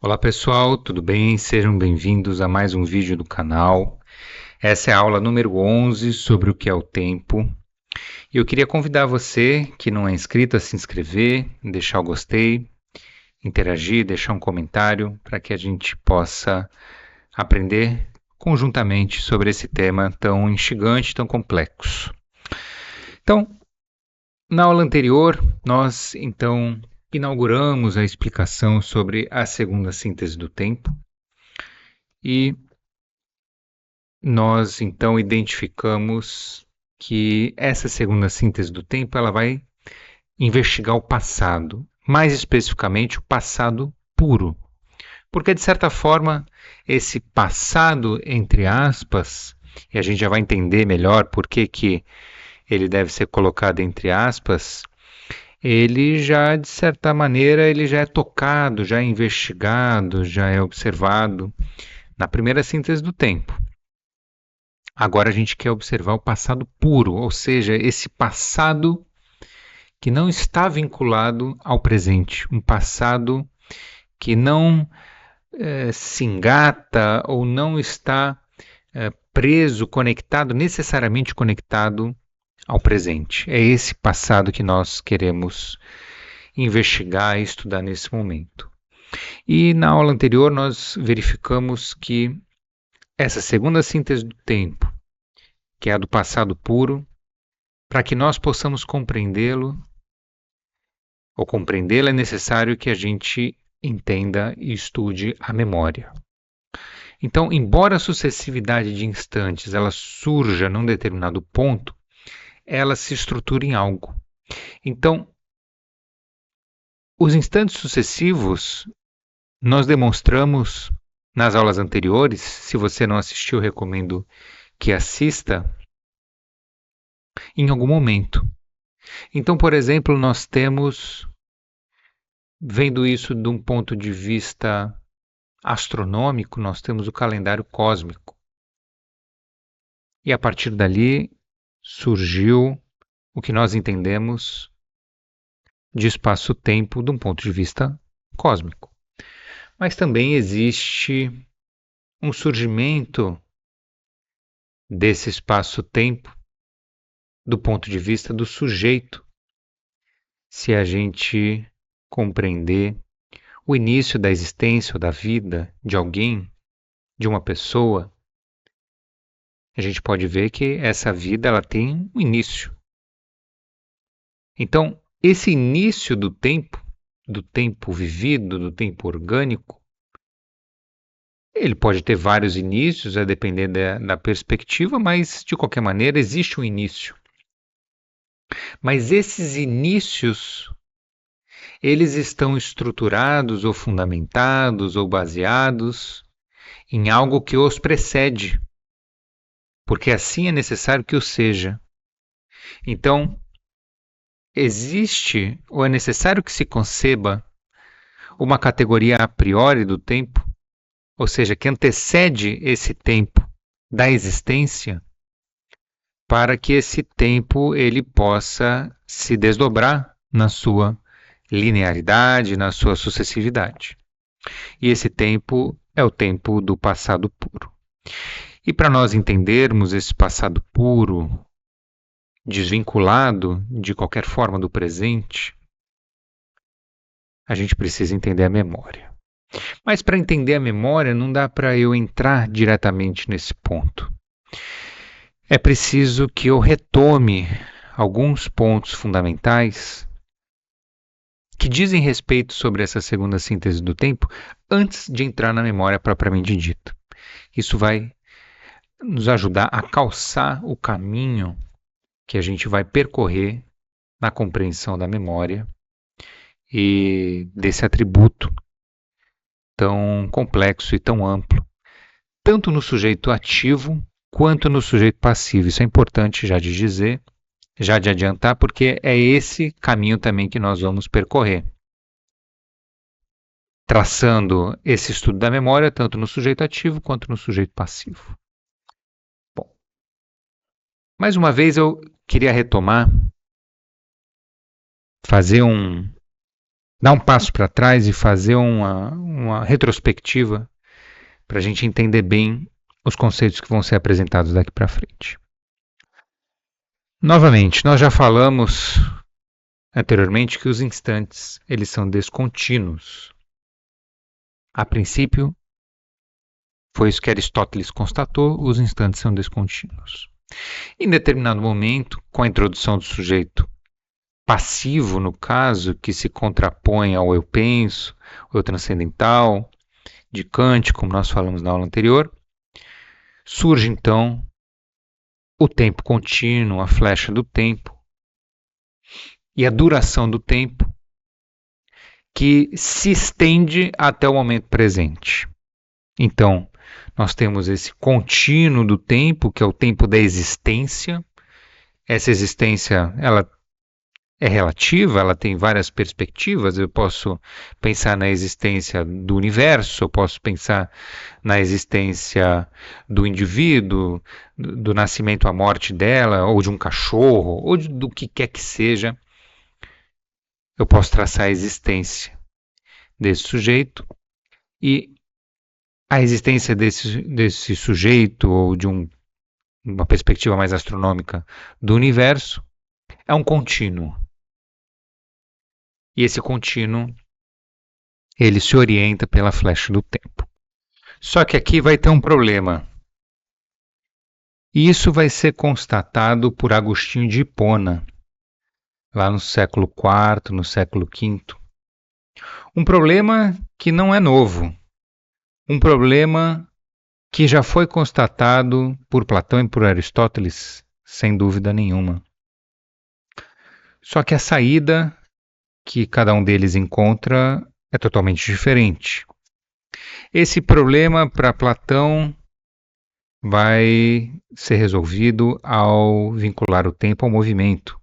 Olá pessoal, tudo bem? Sejam bem-vindos a mais um vídeo do canal. Essa é a aula número 11 sobre o que é o tempo. E eu queria convidar você que não é inscrito a se inscrever, deixar o gostei, interagir, deixar um comentário para que a gente possa aprender conjuntamente sobre esse tema tão instigante, tão complexo. Então, na aula anterior, nós inauguramos a explicação sobre a segunda síntese do tempo e nós então identificamos que essa segunda síntese do tempo ela vai investigar o passado, mais especificamente o passado puro. Porque, de certa forma, esse passado, entre aspas, e a gente já vai entender melhor por que ele deve ser colocado entre aspas, ele já, de certa maneira, ele já é tocado, já é investigado, já é observado na primeira síntese do tempo. Agora a gente quer observar o passado puro, ou seja, esse passado que não está vinculado ao presente, um passado que não se engata ou não está preso, conectado, necessariamente conectado ao presente. É esse passado que nós queremos investigar e estudar nesse momento. E na aula anterior nós verificamos que essa segunda síntese do tempo, que é a do passado puro, para que nós possamos compreendê-lo ou compreendê-lo é necessário que a gente entenda e estude a memória. Então, embora a sucessividade de instantes ela surja num determinado ponto, ela se estrutura em algo. Então, os instantes sucessivos nós demonstramos nas aulas anteriores. Se você não assistiu, recomendo que assista em algum momento. Então, por exemplo, nós temos, vendo isso de um ponto de vista astronômico, nós temos o calendário cósmico. E a partir dali surgiu o que nós entendemos de espaço-tempo de um ponto de vista cósmico. Mas também existe um surgimento desse espaço-tempo do ponto de vista do sujeito. Se a gente compreender o início da existência ou da vida de alguém, de uma pessoa, a gente pode ver que essa vida ela tem um início. Então, esse início do tempo vivido, do tempo orgânico, ele pode ter vários inícios, a depender da perspectiva, mas de qualquer maneira existe um início. Mas esses inícios, eles estão estruturados ou fundamentados ou baseados em algo que os precede, porque assim é necessário que o seja. Então, existe ou é necessário que se conceba uma categoria a priori do tempo, ou seja, que antecede esse tempo da existência, para que esse tempo ele possa se desdobrar na sua linearidade, na sua sucessividade. E esse tempo é o tempo do passado puro. E para nós entendermos esse passado puro, desvinculado de qualquer forma do presente, a gente precisa entender a memória. Mas para entender a memória, não dá para eu entrar diretamente nesse ponto. É preciso que eu retome alguns pontos fundamentais que dizem respeito sobre essa segunda síntese do tempo antes de entrar na memória propriamente dita. Isso vai nos ajudar a calçar o caminho que a gente vai percorrer na compreensão da memória e desse atributo tão complexo e tão amplo, tanto no sujeito ativo quanto no sujeito passivo. Isso é importante já de dizer, já de adiantar, porque é esse caminho também que nós vamos percorrer, traçando esse estudo da memória tanto no sujeito ativo quanto no sujeito passivo. Bom, Mais uma vez eu queria retomar, dar um passo para trás e fazer uma retrospectiva para a gente entender bem os conceitos que vão ser apresentados daqui para frente. Novamente, nós já falamos anteriormente que os instantes eles são descontínuos. A princípio, foi isso que Aristóteles constatou, os instantes são descontínuos. Em determinado momento, com a introdução do sujeito passivo, no caso, que se contrapõe ao eu penso, ao eu transcendental, de Kant, como nós falamos na aula anterior, surge então o tempo contínuo, a flecha do tempo e a duração do tempo que se estende até o momento presente. Então, nós temos esse contínuo do tempo, que é o tempo da existência. Essa existência, ela é relativa, ela tem várias perspectivas. Eu posso pensar na existência do universo, eu posso pensar na existência do indivíduo, do nascimento à morte dela, ou de um cachorro, ou do que quer que seja. Eu posso traçar a existência desse sujeito e a existência desse sujeito ou de uma perspectiva mais astronômica do universo é um contínuo. E esse contínuo, ele se orienta pela flecha do tempo. Só que aqui vai ter um problema. E isso vai ser constatado por Agostinho de Hipona, lá no século IV, no século V. Um problema que não é novo. Um problema que já foi constatado por Platão e por Aristóteles, sem dúvida nenhuma. Só que a saída que cada um deles encontra é totalmente diferente. Esse problema, para Platão, vai ser resolvido ao vincular o tempo ao movimento.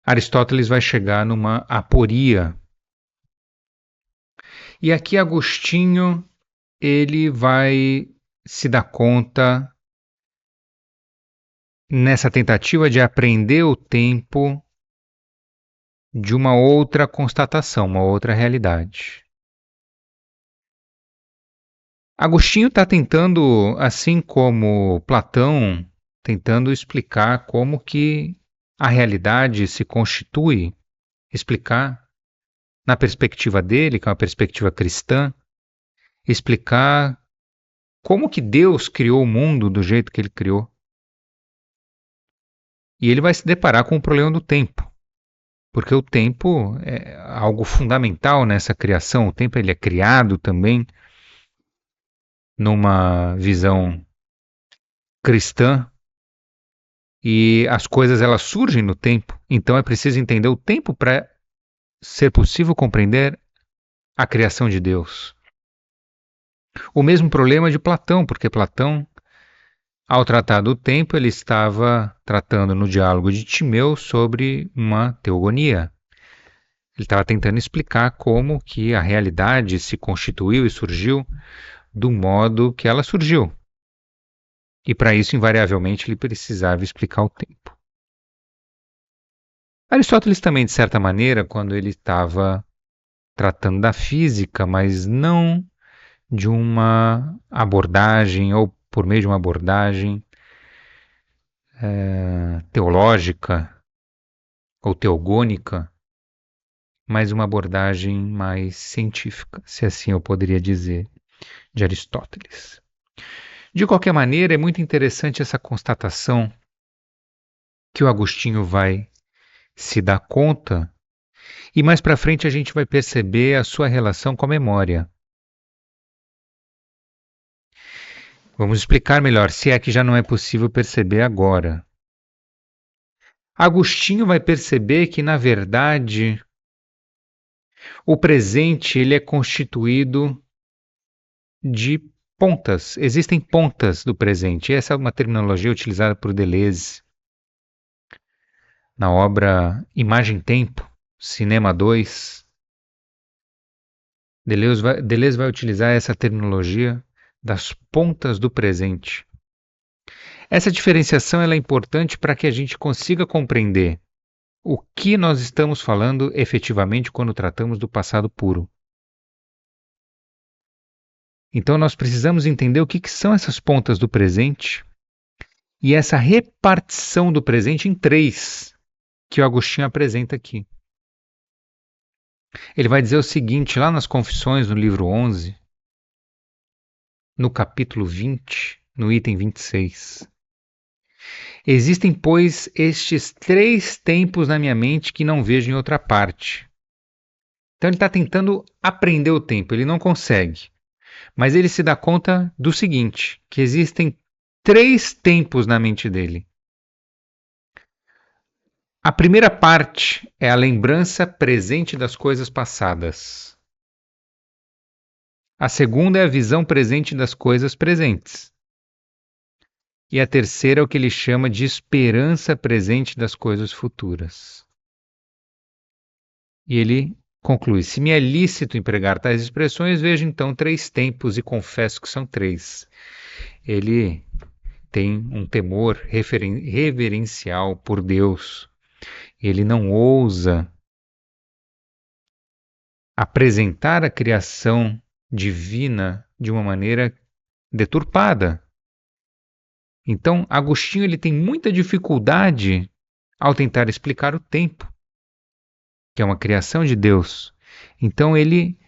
Aristóteles vai chegar numa aporia. E aqui Agostinho, ele vai se dar conta, nessa tentativa de aprender o tempo, de uma outra constatação, uma outra realidade. Agostinho está tentando, assim como Platão, tentando explicar como que a realidade se constitui, explicar, na perspectiva dele, que é uma perspectiva cristã, explicar como que Deus criou o mundo do jeito que ele criou. E ele vai se deparar com o problema do tempo, porque o tempo é algo fundamental nessa criação. O tempo ele é criado também numa visão cristã, e as coisas elas surgem no tempo, então é preciso entender o tempo para ser possível compreender a criação de Deus. O mesmo problema de Platão, porque Platão, ao tratar do tempo, ele estava tratando no diálogo de Timeu sobre uma teogonia. Ele estava tentando explicar como que a realidade se constituiu e surgiu do modo que ela surgiu. E para isso, invariavelmente, ele precisava explicar o tempo. Aristóteles também, de certa maneira, quando ele estava tratando da física, mas não de uma abordagem, ou por meio de uma abordagem teológica ou teogônica, mas uma abordagem mais científica, se assim eu poderia dizer, de Aristóteles. De qualquer maneira, é muito interessante essa constatação que o Agostinho vai se dar conta, e mais para frente a gente vai perceber a sua relação com a memória. Vamos explicar melhor, se é que já não é possível perceber agora. Agostinho vai perceber que, na verdade, o presente ele é constituído de pontas. Existem pontas do presente. Essa é uma terminologia utilizada por Deleuze na obra Imagem-Tempo, Cinema 2. Deleuze vai utilizar essa terminologia das pontas do presente. Essa diferenciação ela é importante para que a gente consiga compreender o que nós estamos falando efetivamente quando tratamos do passado puro. Então nós precisamos entender o que são essas pontas do presente e essa repartição do presente em três que o Agostinho apresenta aqui. Ele vai dizer o seguinte, lá nas Confissões, no livro 11, no capítulo 20, no item 26. Existem, pois, estes três tempos na minha mente que não vejo em outra parte. Então ele está tentando aprender o tempo, ele não consegue. Mas ele se dá conta do seguinte, que existem três tempos na mente dele. A primeira parte é a lembrança presente das coisas passadas. A segunda é a visão presente das coisas presentes. E a terceira é o que ele chama de esperança presente das coisas futuras. E ele conclui: se me é lícito empregar tais expressões, vejo então três tempos e confesso que são três. Ele tem um temor reverencial por Deus. Ele não ousa apresentar a criação divina de uma maneira deturpada. Então, Agostinho ele tem muita dificuldade ao tentar explicar o tempo, que é uma criação de Deus. Então, ele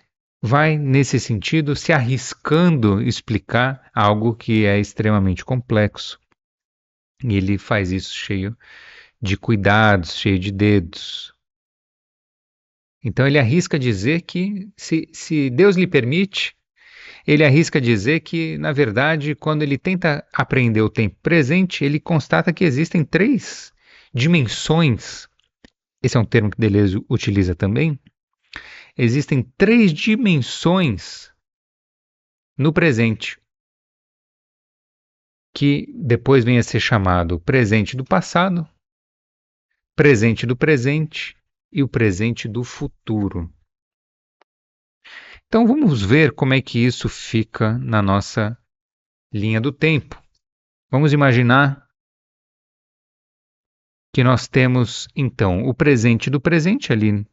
vai, nesse sentido, se arriscando explicar algo que é extremamente complexo. E ele faz isso cheio de cuidados, cheio de dedos. Então, ele arrisca dizer que, se Deus lhe permite, ele arrisca dizer que, na verdade, quando ele tenta apreender o tempo presente, ele constata que existem três dimensões. Esse é um termo que Deleuze utiliza também. Existem três dimensões no presente, que depois vem a ser chamado presente do passado, presente do presente e o presente do futuro. Então vamos ver como é que isso fica na nossa linha do tempo. Vamos imaginar que nós temos, então, o presente do presente ali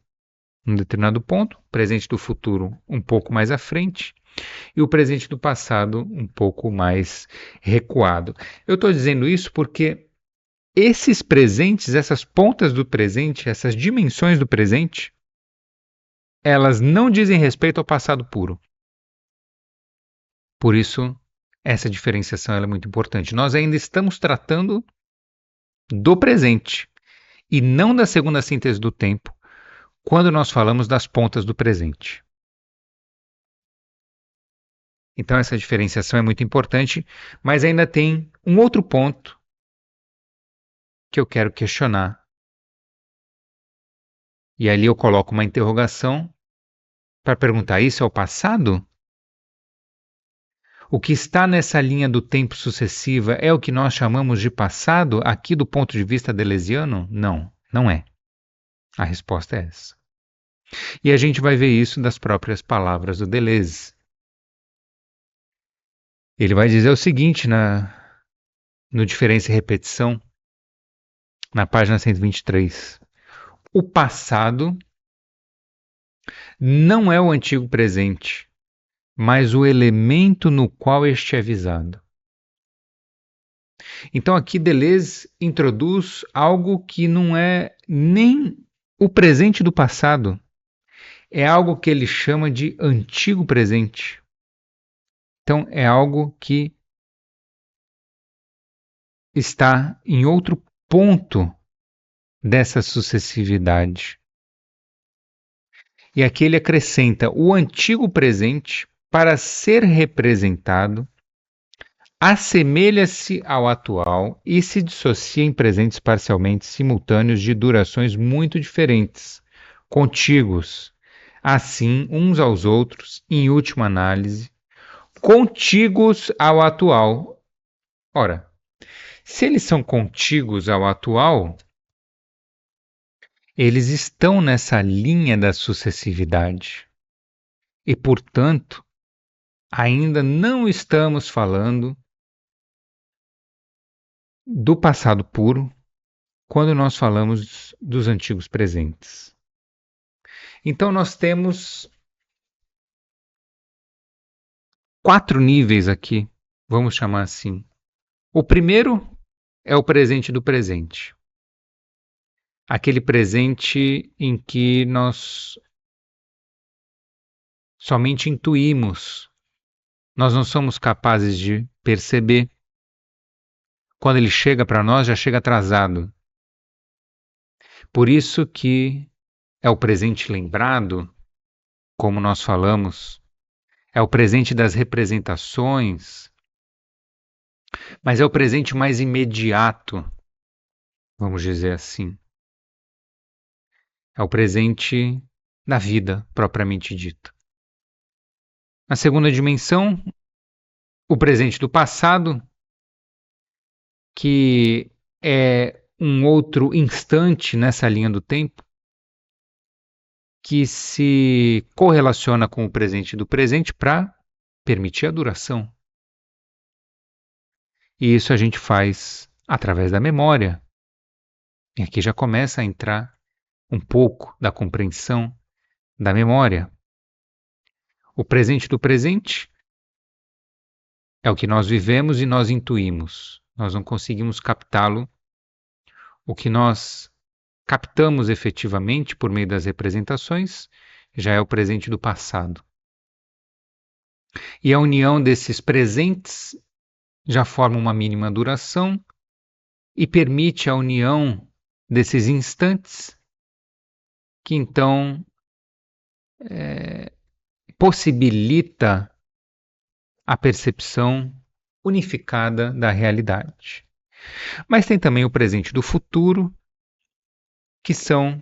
num determinado ponto, o presente do futuro um pouco mais à frente e o presente do passado um pouco mais recuado. Eu estou dizendo isso porque esses presentes, essas pontas do presente, essas dimensões do presente, elas não dizem respeito ao passado puro. Por isso, essa diferenciação é muito importante. Nós ainda estamos tratando do presente e não da segunda síntese do tempo, quando nós falamos das pontas do presente. Então essa diferenciação é muito importante, mas ainda tem um outro ponto que eu quero questionar. E ali eu coloco uma interrogação para perguntar: isso é o passado? O que está nessa linha do tempo sucessiva é o que nós chamamos de passado, aqui do ponto de vista deleuziano? Não, não é. A resposta é essa. E a gente vai ver isso das próprias palavras do Deleuze. Ele vai dizer o seguinte no Diferença e Repetição, na página 123. O passado não é o antigo presente, mas o elemento no qual este é visado. Então aqui Deleuze introduz algo que não é nem o presente do passado, é algo que ele chama de antigo presente. Então é algo que está em outro ponto dessa sucessividade. E aqui ele acrescenta o antigo presente para ser representado, assemelha-se ao atual e se dissocia em presentes parcialmente simultâneos de durações muito diferentes, contíguos, assim uns aos outros, em última análise, contíguos ao atual. Ora, se eles são contíguos ao atual, eles estão nessa linha da sucessividade. E, portanto, ainda não estamos falando do passado puro quando nós falamos dos antigos presentes. Então nós temos 4 níveis aqui, vamos chamar assim. O primeiro é o presente do presente. Aquele presente em que nós somente intuímos, nós não somos capazes de perceber. Quando ele chega para nós, já chega atrasado. Por isso que é o presente lembrado, como nós falamos, é o presente das representações, mas é o presente mais imediato, vamos dizer assim. É o presente da vida, propriamente dita. Na segunda dimensão, o presente do passado, que é um outro instante nessa linha do tempo, que se correlaciona com o presente do presente para permitir a duração. E isso a gente faz através da memória. E aqui já começa a entrar um pouco da compreensão da memória. O presente do presente é o que nós vivemos e nós intuímos. Nós não conseguimos captá-lo. O que nós captamos efetivamente por meio das representações já é o presente do passado. E a união desses presentes já forma uma mínima duração e permite a união desses instantes que então possibilita a percepção unificada da realidade. Mas tem também o presente do futuro, que são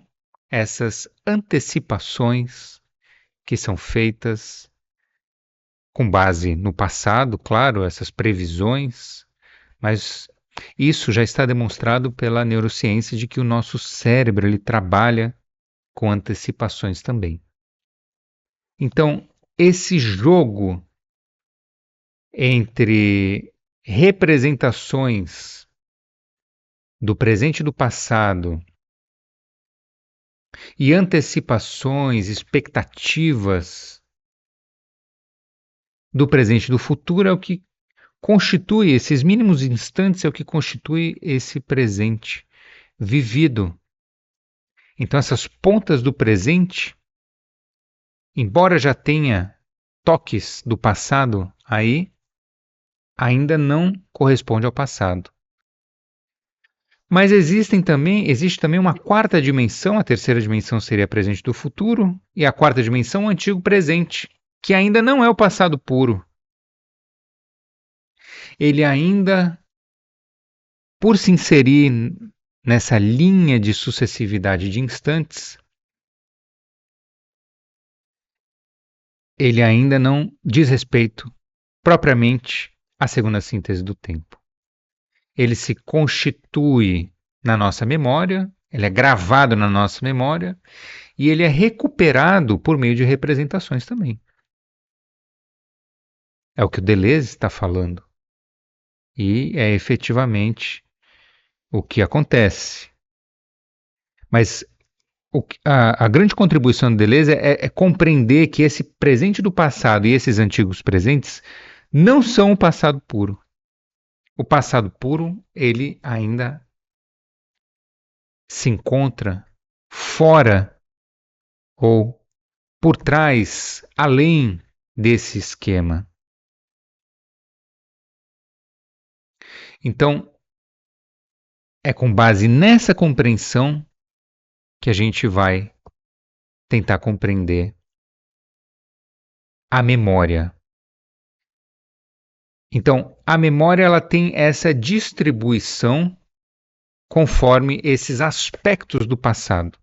essas antecipações que são feitas com base no passado, claro, essas previsões, mas isso já está demonstrado pela neurociência de que o nosso cérebro ele trabalha com antecipações também. Então, esse jogo entre representações do presente e do passado e antecipações, expectativas do presente e do futuro é o que constitui, esses mínimos instantes é o que constitui esse presente vivido. Então essas pontas do presente, embora já tenha toques do passado aí, ainda não corresponde ao passado. Mas existe também uma quarta dimensão, a terceira dimensão seria presente do futuro, e a quarta dimensão o antigo presente, que ainda não é o passado puro. Ele ainda, por se inserir nessa linha de sucessividade de instantes, ele ainda não diz respeito propriamente à segunda síntese do tempo. Ele se constitui na nossa memória, ele é gravado na nossa memória e ele é recuperado por meio de representações também. É o que o Deleuze está falando. E é efetivamente o que acontece. Mas a grande contribuição do Deleuze é compreender que esse presente do passado e esses antigos presentes não são o passado puro. O passado puro, ele ainda se encontra fora ou por trás, além desse esquema. Então, é com base nessa compreensão que a gente vai tentar compreender a memória. Então, a memória ela tem essa distribuição conforme esses aspectos do passado.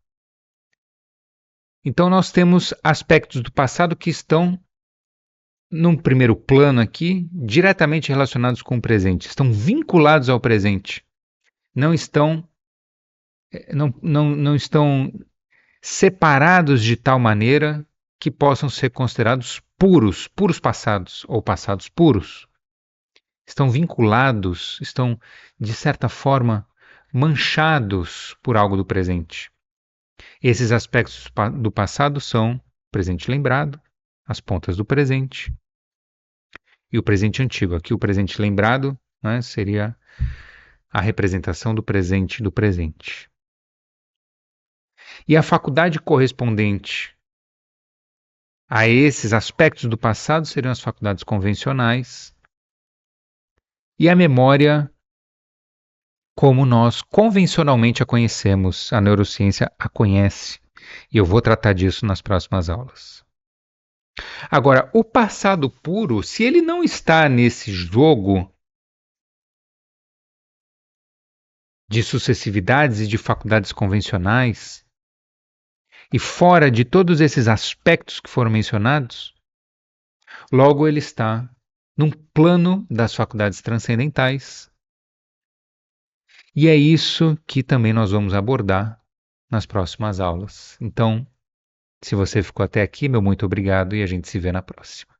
Então, nós temos aspectos do passado que estão, num primeiro plano aqui, diretamente relacionados com o presente, estão vinculados ao presente, não estão separados de tal maneira que possam ser considerados puros passados ou passados puros. estão vinculados, estão, de certa forma, manchados por algo do presente. Esses aspectos do passado são o presente lembrado, as pontas do presente e o presente antigo. Aqui o presente lembrado, né, seria a representação do presente do presente. E a faculdade correspondente a esses aspectos do passado seriam as faculdades convencionais e a memória como nós convencionalmente a conhecemos, a neurociência a conhece. E eu vou tratar disso nas próximas aulas. Agora, o passado puro, se ele não está nesse jogo de sucessividades e de faculdades convencionais, e fora de todos esses aspectos que foram mencionados, logo ele está num plano das faculdades transcendentais. E é isso que também nós vamos abordar nas próximas aulas. Então, se você ficou até aqui, meu muito obrigado e a gente se vê na próxima.